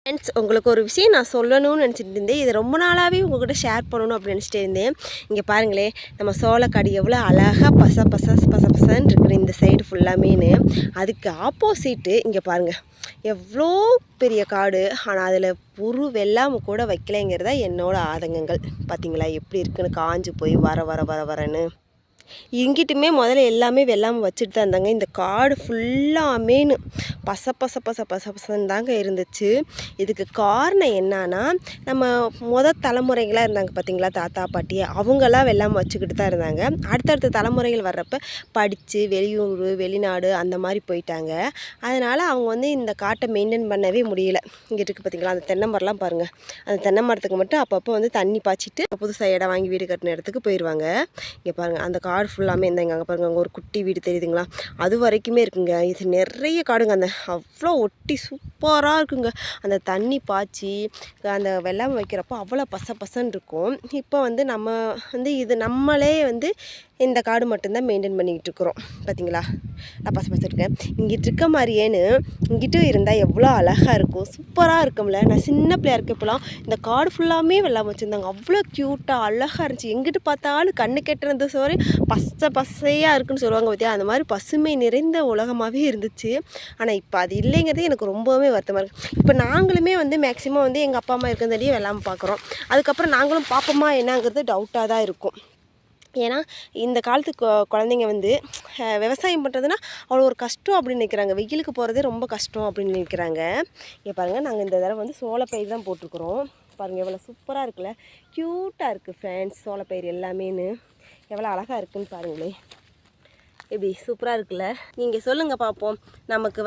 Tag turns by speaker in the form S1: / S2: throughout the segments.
S1: Friends, உங்களுக்கு ஒரு விஷயம் நான் சொல்லணும்னு நினச்சிட்டு இருந்தேன். இது ரொம்ப நாளாகவே உங்கள்கிட்ட ஷேர் பண்ணணும் அப்படின்னு நினச்சிட்டே இருந்தேன். இங்கே பாருங்களேன், நம்ம சோளக்காடு எவ்வளோ அழகாக பசன்னு இருக்குது இந்த சைடு ஃபுல்லாமேனு. அதுக்கு ஆப்போசிட்டு இங்கே பாருங்கள், எவ்வளோ பெரிய காடு. ஆனால் அதில் ஒரு வெள்ளாமை கூட வைக்கலைங்கிறதா என்னோடய ஆதங்கங்கள். பார்த்திங்களா எப்படி இருக்குன்னு, காஞ்சு போய் வரன்னு. இங்கிட்டுமே முதல்ல எல்லாமே வெள்ளாமை வச்சுட்டு தான் இருந்தாங்க. இந்த காடு ஃபுல்லாமேனு பசன்னு தாங்க இருந்துச்சு. இதுக்கு காரணம் என்னன்னா, நம்ம தலைமுறைகளாக இருந்தாங்க பார்த்திங்களா, தாத்தா பாட்டி, அவங்களாம் வெள்ளாமை வச்சுக்கிட்டு தான் இருந்தாங்க. அடுத்தடுத்த தலைமுறைகள் வர்றப்போ படித்து வெளியூர் வெளிநாடு அந்த மாதிரி போயிட்டாங்க. அதனால் அவங்க இந்த காட்டை மெயின்டைன் பண்ணவே முடியல. இங்கிட்டு இருக்குது பார்த்திங்களா, அந்த தென்னை மரம்லாம் பாருங்கள். அந்த தென்னை மரத்துக்கு மட்டும் அப்பப்போ தண்ணி பாய்ச்சிட்டு புதுசாக இடம் வாங்கி வீடு கட்டின இடத்துக்கு போயிடுவாங்க. இங்கே பாருங்கள், அந்த காடு ஃபுல்லாமே இருந்தாங்க. அங்கே பாருங்கள், அங்கே ஒரு குட்டி வீடு தெரியுதுங்களா, அது வரைக்குமே இருக்குங்க. இது நிறைய காடுங்க. அந்த அவ்வளோ ஒட்டி சூப்பராக இருக்குங்க. அந்த தண்ணி பாய்ச்சி அந்த வெள்ளாமை வைக்கிறப்போ அவ்வளோ பசன்னு இருக்கும். இப்போ நம்ம இது நம்மளே இந்த காடு மட்டும்தான் மெயின்டைன் பண்ணிக்கிட்டு இருக்கிறோம். பார்த்தீங்களா, நான் பசு இருக்கேன். இங்கிட்டு இருக்க மாதிரியேன்னு இங்கிட்டு இருந்தால் எவ்வளோ அழகாக இருக்கும், சூப்பராக இருக்கும்ல. நான் சின்ன பிள்ளையா இருக்கப்போலாம் இந்த காடு ஃபுல்லாமே வெள்ளாமை வச்சுருந்தாங்க. அவ்வளோ க்யூட்டாக அழகாக இருந்துச்சு. எங்கிட்டு பார்த்தாலும் கண்ணு கெட்டுறது சோறு பசையாக இருக்குன்னு சொல்லுவாங்க பார்த்தியா, அந்த மாதிரி பசுமை நிறைந்த உலகமாகவே இருந்துச்சு. ஆனால் இப்போ அது இல்லைங்கிறது எனக்கு ரொம்பவே வருத்தமாக இருக்குது. இப்போ நாங்களுமே மேக்ஸிமம் எங்கள் அப்பா அம்மா இருக்கிறதாடியே வெள்ளாமை பார்க்குறோம். அதுக்கப்புறம் நாங்களும் பார்ப்போமா என்னங்கிறது டவுட்டாக தான் இருக்கும். ஏன்னா இந்த காலத்து குழந்தைங்க விவசாயம் பண்ணுறதுனா அவ்வளோ ஒரு கஷ்டம் அப்படின்னு நினைக்கிறாங்க. வெயிலுக்கு போகிறதே ரொம்ப கஷ்டம் அப்படின்னு நினைக்கிறாங்க. இங்கே பாருங்கள், நாங்கள் இந்த தடவை சோளப்பயிர் தான் போட்டிருக்குறோம். பாருங்கள் எவ்வளோ சூப்பராக இருக்குல்ல, க்யூட்டாக இருக்குது ஃப்ரெண்ட்ஸ். சோளப்பயிர் எல்லாமேன்னு எவ்வளோ அழகாக இருக்குதுன்னு பாருங்களேன். எப்படி சூப்பராக இருக்குல்ல. நீங்கள் சொல்லுங்கள் பார்ப்போம். நமக்கு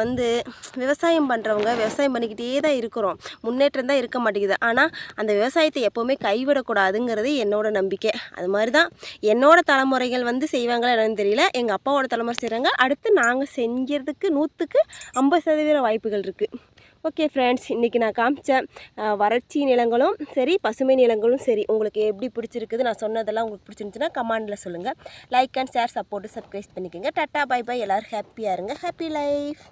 S1: விவசாயம் பண்ணுறவங்க விவசாயம் பண்ணிக்கிட்டே தான் இருக்கிறோம், முன்னேற்றம் தான் இருக்க மாட்டேங்குது. ஆனால் அந்த விவசாயத்தை எப்போவுமே கைவிடக்கூடாதுங்கிறது என்னோட நம்பிக்கை. அது மாதிரி தான் என்னோடய தலைமுறைகள் செய்வாங்களா என்னன்னு தெரியல. எங்கள் அப்பாவோட தலைமுறை செய்கிறாங்க. அடுத்து நாங்கள் செஞ்சதுக்கு 100க்கு 50% வாய்ப்புகள் இருக்குது. ஓகே ஃப்ரெண்ட்ஸ், இன்றைக்கி நான் காமிச்ச வறட்சி நிலங்களும் சரி, பசுமை நிலங்களும் சரி, உங்களுக்கு எப்படி பிடிச்சிருக்குது, நான் சொன்னதெல்லாம் உங்களுக்கு பிடிச்சிருந்துச்சுன்னா கமெண்டில் சொல்லுங்கள். Like and share, support, subscribe பண்ணிக்கோங்க. Tata bye bye. எல்லோரும் ஹாப்பியாக இருங்க. Happy life.